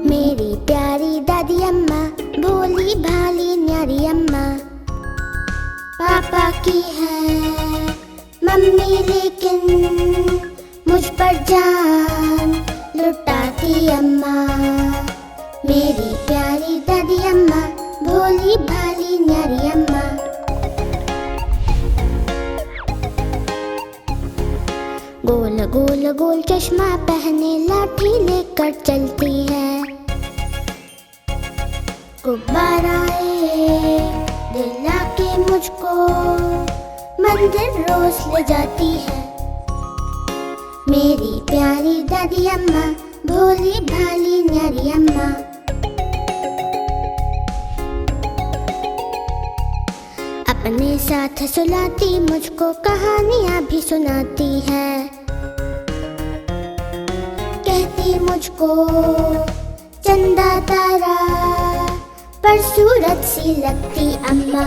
मेरी प्यारी दादी अम्मा, भोली भाली न्यारी अम्मा। पापा की है मम्मी लेकिन मुझ पर जान लुटाती अम्मा। मेरी प्यारी दादी अम्मा, भोली भाली न्यारी अम्मा। गोल गोल गोल चश्मा पहने लाठी लेकर चलती है। गुब्बाराए दिला के मुझको मंदिर रोज ले जाती है। मेरी प्यारी दादी अम्मा, भोली भाली न्यारी अम्मा। अपने साथ सुलाती मुझको कहानियाँ भी सुनाती है। कहती मुझको चंदा तारा पर सूरज सी लगती अम्मा।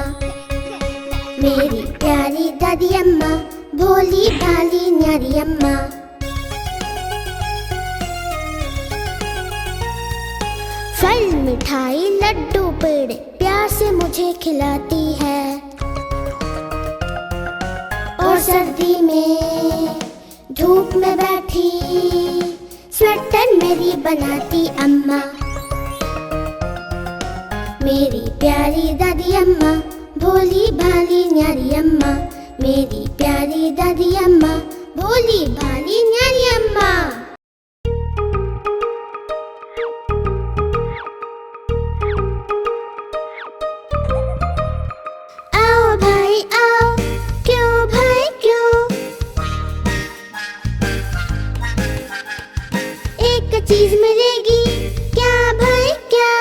मेरी प्यारी दादी अम्मा, भोली भाली न्यारी अम्मा। फल मिठाई लड्डू पेड़े प्यार से मुझे खिलाती है। और सर्दी में धूप में बैठी स्वेटर मेरी बनाती अम्मा। मेरी प्यारी दादी अम्मा, भोली भाली न्यारी अम्मा। मेरी प्यारी दादी अम्मा, भोली भाली न्यारी अम्मा। आओ भाई आओ, क्यों भाई क्यों, एक चीज मिलेगी क्या भाई क्या।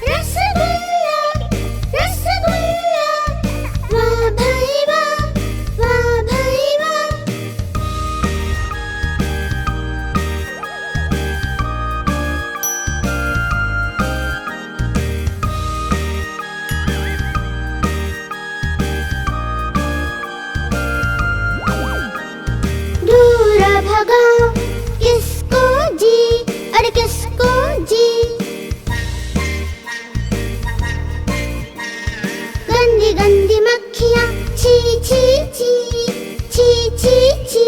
रसगुल्ला रसगुल्ला, वाह भाई वाह भाई वाह। दूर भगाओ किसको जी, अरे किसको जी। गंदी गंदी मक्खियाँ छी छी छी छी छी छी।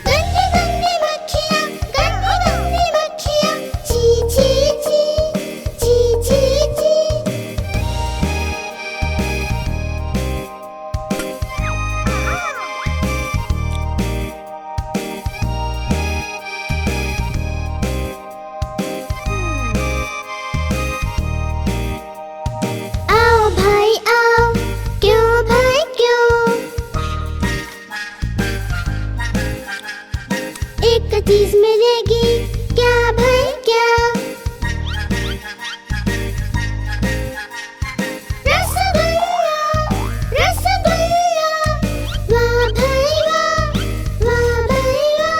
गंदी गंदी मक्खियाँ, गंदी गंदी मक्खियाँ छी छी छी छी छी छी। आओ भाई आओ, क्यों भाई क्यों, एक चीज मिलेगी क्या भाई क्या। रसगुल्ला रसगुल्ला, वाह भाई वाह भाई वाह।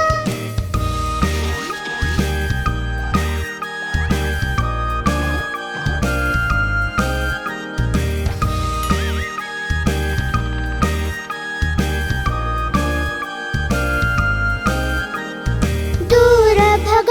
दूर भगाओ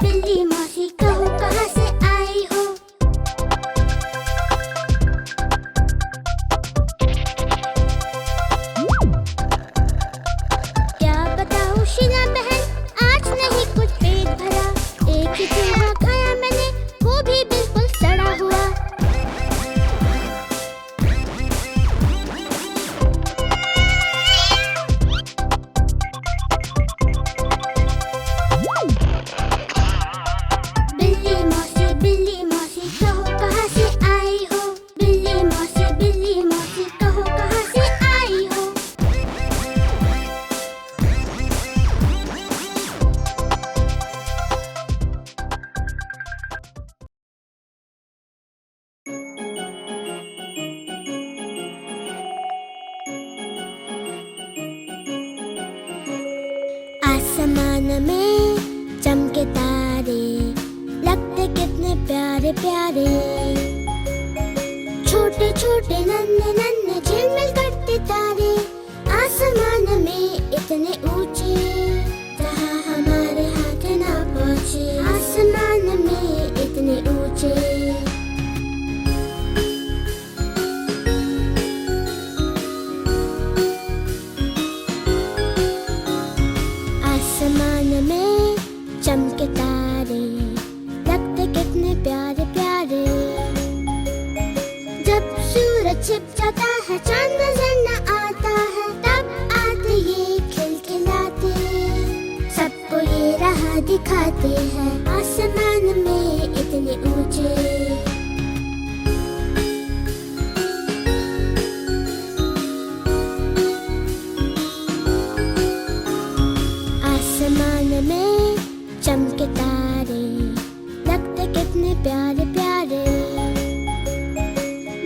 बिल्ली मौसी कहो कहाँ से आई हो? क्या बताऊं शीला बहन, आज नहीं कुछ पेट भरा। एक ही चूहा खाया मैंने, वो भी बिल्कुल सड़ा हुआ। बिल्ली मौसी कहो कहाँ से आई हो? बिल्ली मौसी कहो कहाँ से आई हो? आसमान में चमके तारे, लगते कितने प्यारे प्यारे। छोटे छोटे नन्हे नन्हे झिलमिल करते तारे, आसमान में इतने ऊंचे, जहाँ हमारे हाथ ना पहुँचे। आसमान में इतने ऊंचे। आसमान में चमके तारे, लगते कितने प्यारे प्यारे। जब सूरज छिप जाता है, चांद नजर न आता है, तब आते ये खिलखिलाते, सबको ये राह दिखाते हैं। आसमान में इतने ऊंचे। आसमान में चमके तारे, लगते कितने प्यारे प्यारे।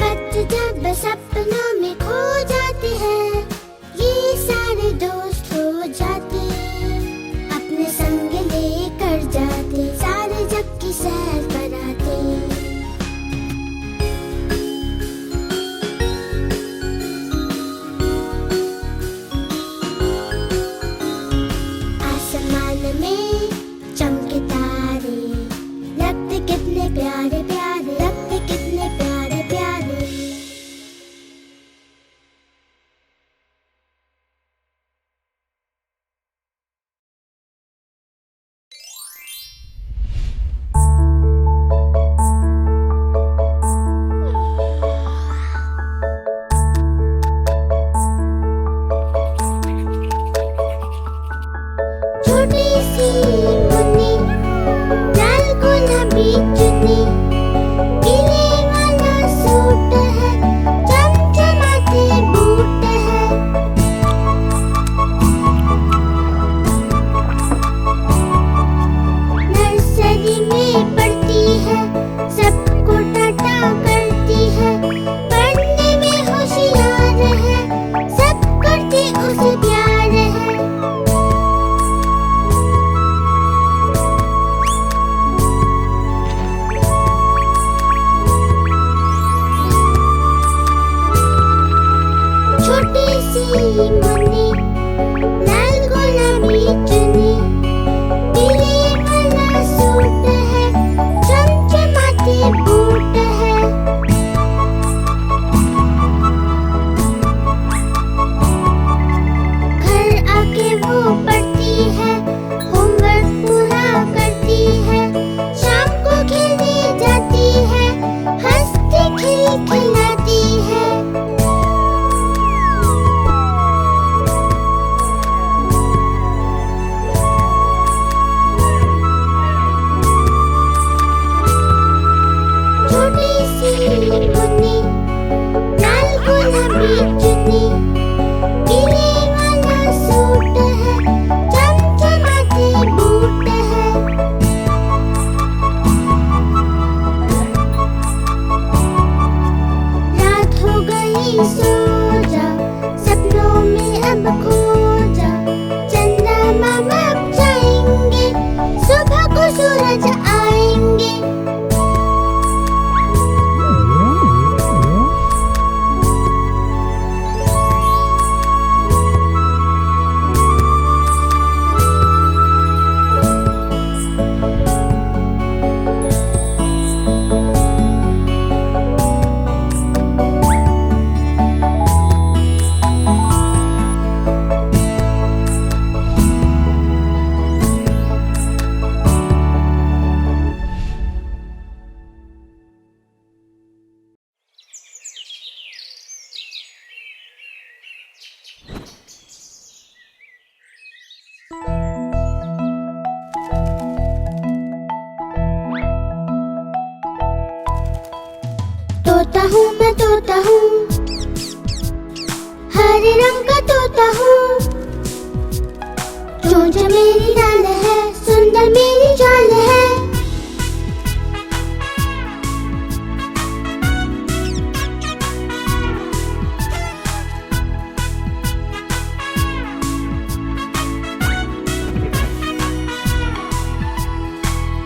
बच्चे जब सपनों में खो जाते हैं, ये सारे दोस्त हो जाते, अपने संग लेकर जाते, सारे जग की सैर कराते। आसमान में चमके तारे, लगते कितने प्यारे प्यारे। हूँ मैं तोता हूँ, हरे रंग का तोता हूँ। चोंच मेरी लाल है, सुंदर मेरी चाल है।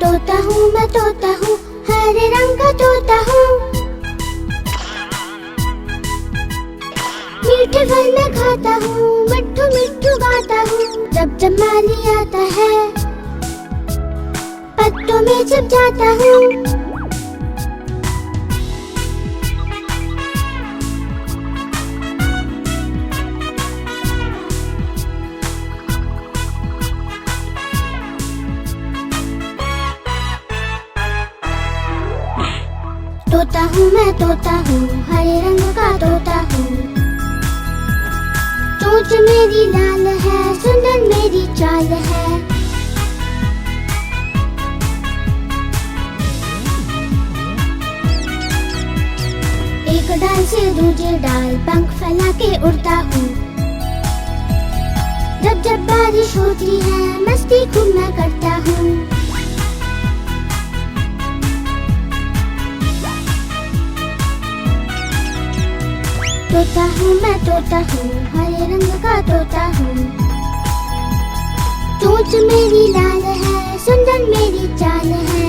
तोता हूँ मैं तोता हूँ, हरे रंग का तोता हूँ। मीठे फल मैं खाता हूँ, मिट्ठू मिट्ठू गाता हूँ। जब जब माली आता है, पत्तों में छिप जाता हूँ। तोता हूँ मैं तोता हूँ, हरे रंग का तोता हूँ। चोंच मेरी लाल है, सुंदर मेरी चाल है। एक डाल से दूसरे डाल पंख फैला के उड़ता हूँ। जब जब बारिश होती है, मस्ती खूब मैं करता हूँ। तोता हूँ मैं तोता हूँ, हरे रंग का तोता हूँ। चोंच मेरी लाल है, सुंदर मेरी चाल है।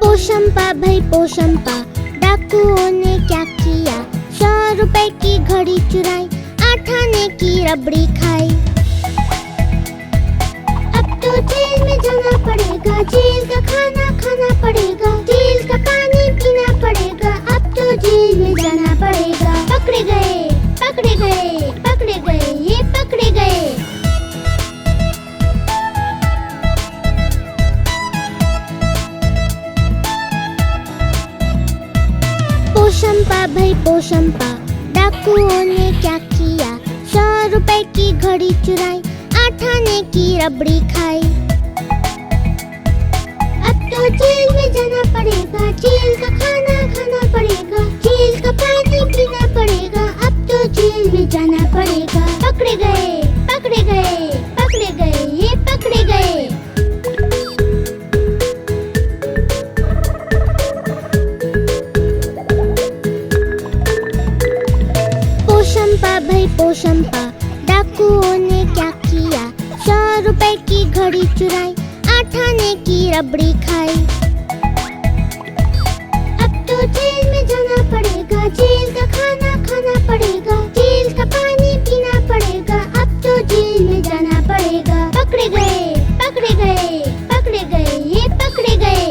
पोशंपा भाई पोशंपा, डाकुओं ने क्या किया? 100 रुपए की घड़ी चुराई, 8 आने की रबड़ी खाई। अब तो जेल में जाना पड़ेगा, जेल का खाना खाना पड़ेगा, जेल का पानी पीना पड़ेगा। अब तो जेल में जाना पड़ेगा। पकड़े गए पकड़े गए पकड़े गए, ये पकड़े गए। पोशंपा भाई पोशंपा, डाकुओं ने क्या किया? 100 रुपए की घड़ी चुराई, 8 आने की रबड़ी खाई। अब तो जेल में जाना पड़ेगा, जेल का खाना खाना पड़ेगा, जेल का पानी पीना पड़ेगा। अब तो जेल में जाना पड़ेगा। पकड़े गए पकड़े गए पकड़े गए, ये पकड़े गए। पोशंपा भाई पोशंपा, डाकुओं ने क्या किया? 100 रुपए की घड़ी चुराई, 8 आने की रबड़ी खाई। अब तो जेल में जाना पड़ेगा, जेल का खाना खाना पड़ेगा, जेल का पानी पीना पड़ेगा। अब तो जेल में जाना पड़ेगा। पकड़े गए पकड़े गए पकड़े गए, ये पकड़े गए।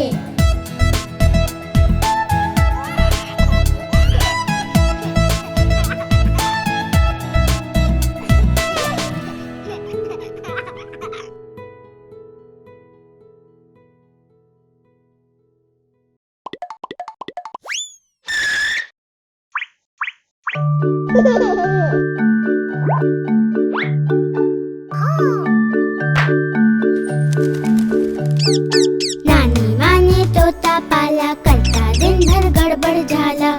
नानी माँ ने तोता पाला, करता दिन भर गड़बड़ झाला।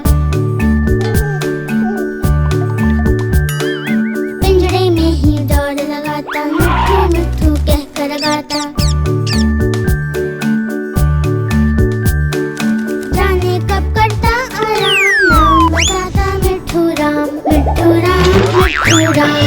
पिंजरे में ही दौड़ लगाता, मिट्ठू मिट्ठू कह कर गाता। जाने कब करता आराम, नाम बताता मिट्ठू राम मिट्ठू राम मिट्ठू राम।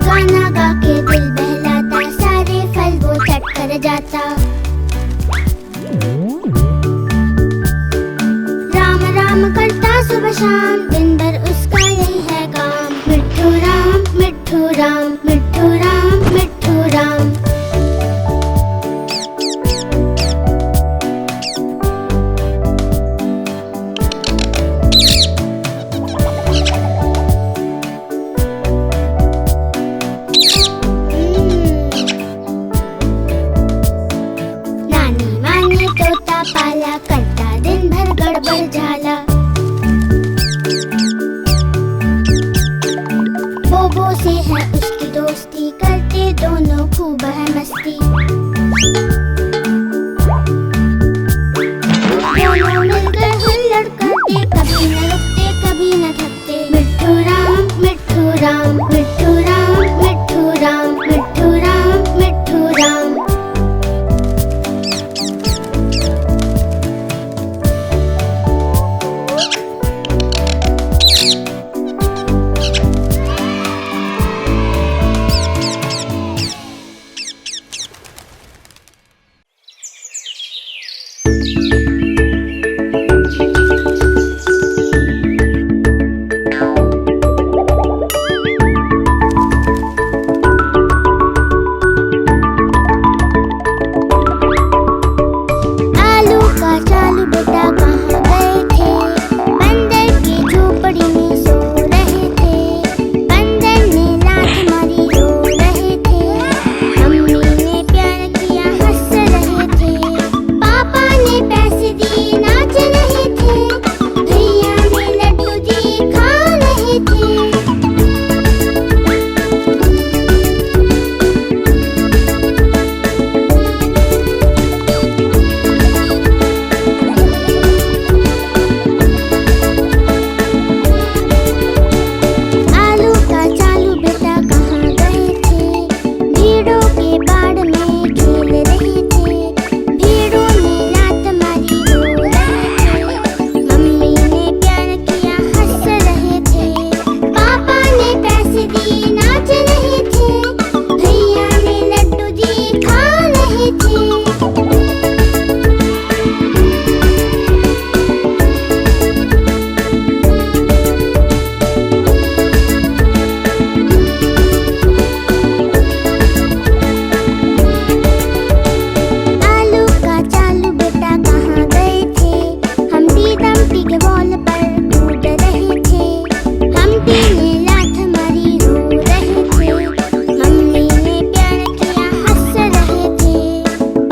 गाना गा के दिल बहलाता, सारे फल वो चट कर जाता। सुबह शाम दिन भर उसका यही है काम। मिट्ठू राम मिट्ठू राम मिट्ठू राम मिट्ठू राम। नानी माँ ने तोता पाला, करता दिन भर गड़बड़ झाला। बोबो से है उसकी दोस्ती, करते दोनों खूब है मस्ती। दोनों मिलकर हुल्लड़ करते, कभी न रुकते कभी न थकते। मिट्ठू राम मिट्ठू राम मिट्ठू राम मिट्ठू राम मिट्ठू राम मिट्ठू राम। आलू का चालू बेटा कहाँ गए थे? बंदर की झोपड़ी में सो रहे थे। बंदर ने लात मारी रो रहे थे। मम्मी ने प्यार किया हंस रहे थे। पापा ने पैसे दिए नाच रहे थे। भैया ने लड्डू दिए खा रहे थे। आलू का चालू बेटा कहाँ गए थे? भीड़ों के बाड़ में खेल रहे थे। भीड़ों ने लात मारी रो रहे थे। मम्मी ने प्यार किया हंस रहे थे। पापा ने पैसे दिए नाच रहे थे। भैया ने लड्डू दिए खा रहे थे। आलू का चालू बेटा कहाँ गए थे? हम्टी डम्टी के बॉल पर कूद रहे थे। हम्टी ने लात मारी रो रहे थे। मम्मी ने प्यार किया हंस रहे थे।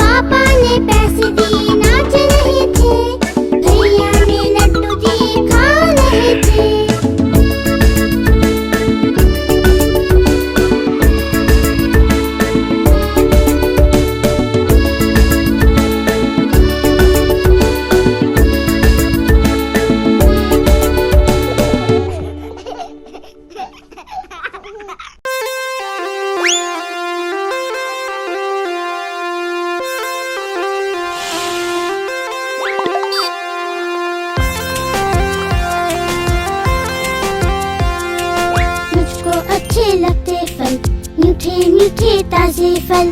पापा ने पैसे दिए नाच रहे थे। भैया ने लड्डू दिए खा रहे थे। मुझको अच्छे लगते फल, मीठे मीठे ताजे फल।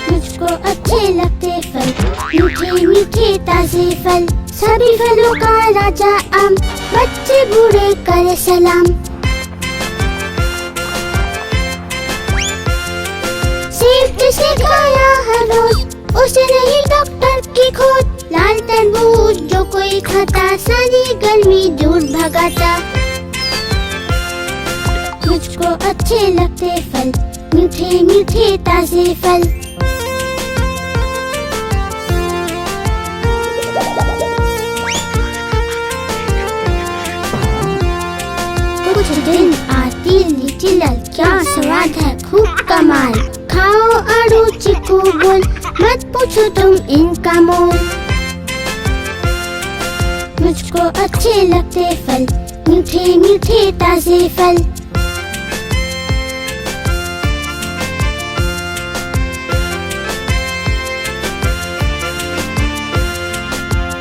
मुझको अच्छे लगते फल, मीठे मीठे ताजे फल। सभी फलों का राजा आम, बच्चे बूढ़े करे सलाम। सेब जिसे खाया हर रोज, उसे नहीं डॉक्टर की खोज। लाल तरबूज जो कोई खाता, सारी गर्मी दूर भगाता। मुझको अच्छे लगते फल, मीठे मीठे ताजे फल। कुछ दिन आती लीची लाल, क्या स्वाद है खूब कमाल। खाओ आड़ू चीकू बोल, मत पूछो तुम इनका मोल। मुझको अच्छे लगते फल, मीठे मीठे ताजे फल।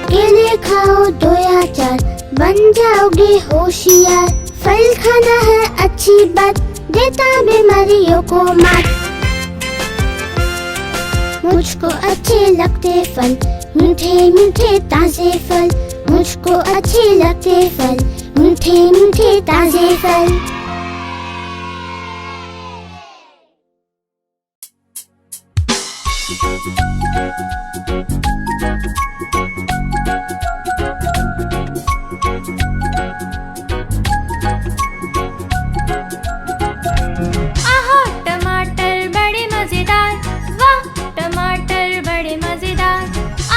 केले खाओ 2 या 4, बन जाओगे होशियार। फल खाना है अच्छी बात, देता बीमारियों को मात। मुझको अच्छे लगते फल, मीठे मीठे ताजे फल, मुझको अच्छे लगते फल, मीठे मीठे ताजे फल। आहा टमाटर बड़े मजेदार, वाह टमाटर बड़े मजेदार।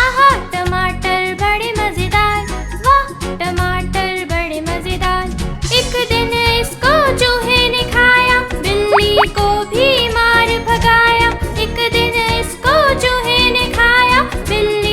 आहा टमाटर बड़े मजेदार, वाह टमाटर बड़े मजेदार। एक दिन इसको चूहे ने खाया, बिल्ली को भी मार भगाया। एक दिन इसको चूहे ने खाया, बिल्ली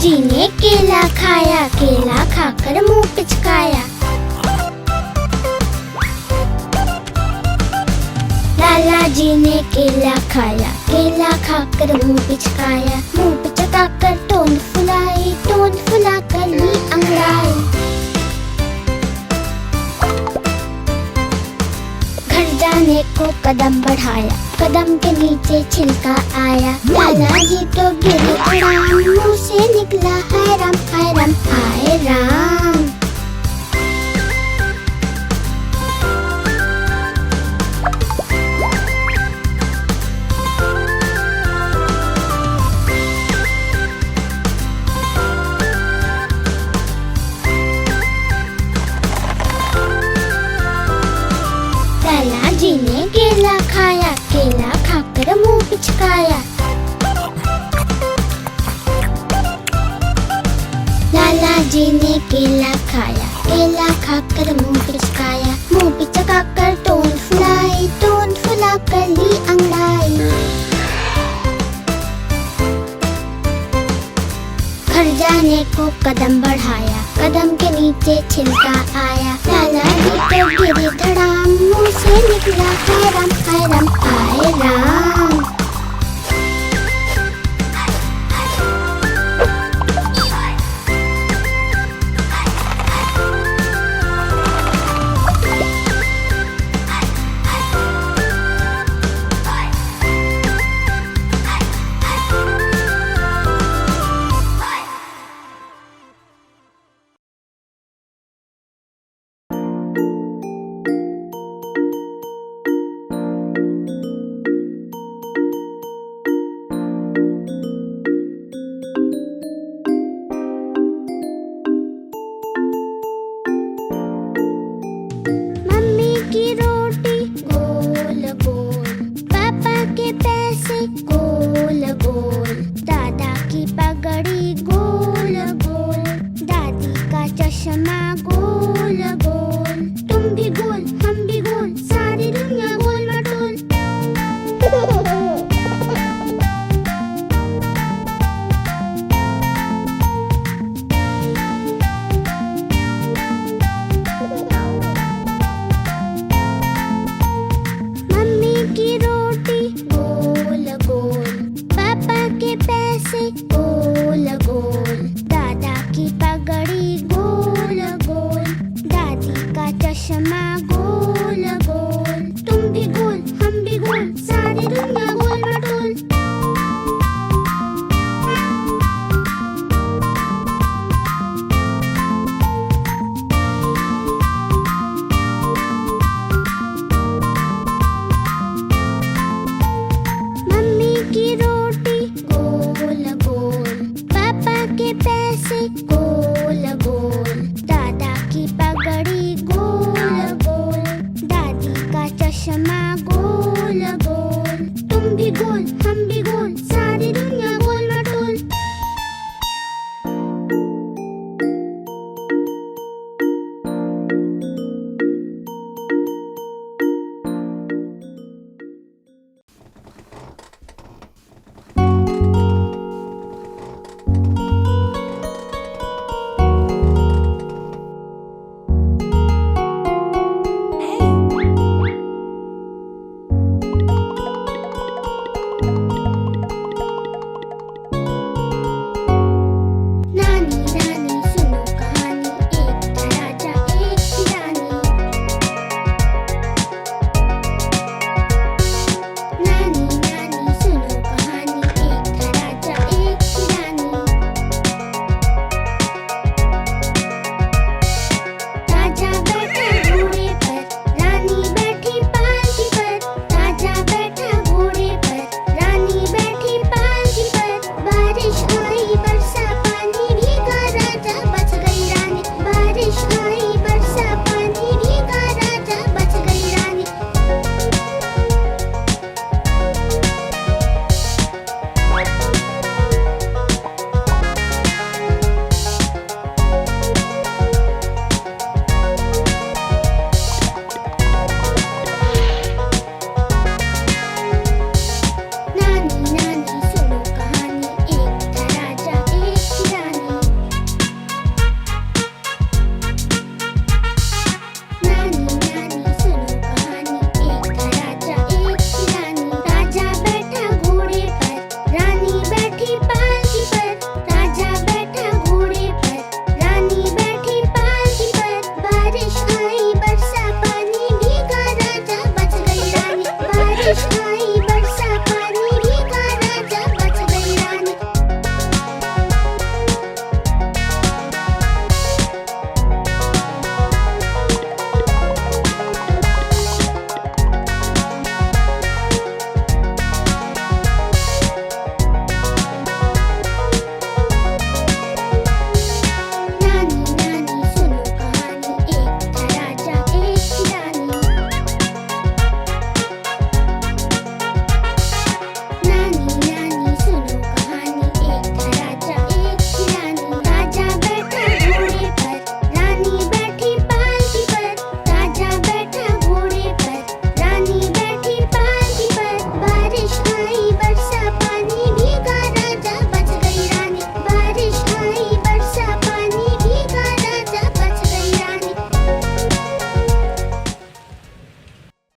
जी ने केला खाया, केला खाकर मुंह पिचकाया। लाला जी ने केला खाया, केला खाकर मुंह पिचकाया। मुंह पिचकाकर टोन फुलाई, टोन फुलाकर ली अंगड़ाई। घर जाने को कदम बढ़ाया, कदम के नीचे छिलका आया। लाला जी तो गिरे धड़ाम, मुंह से निकला हाय राम हाय राम हाय राम। लाला जी ने केला खाया, केला खाकर मुंह पिचकाया। लाला जी ने केला खाया, केला खाकर मुंह पिचकाया। मुंह पिचकाकर टोन फुलाई, टोन फुलाकर ली अंगड़ाई। घर जाने को कदम बढ़ाया, कदम के नीचे छिलका आया। लाला जी तो गिरे धड़ाम, मुंह से निकला हाय राम हाय राम हाय राम। मम्मी की रोटी गोल गोल, पापा के पैसे गोल गोल, दादा की पगड़ी गोल गोल, दादी का चश्मा गोल गोल। तुम भी गोल, हम भी गोल, सारी दुनिया गोल मटोल। मम्मी की रोटी गोल गोल, पापा के पैसे गोल गोल,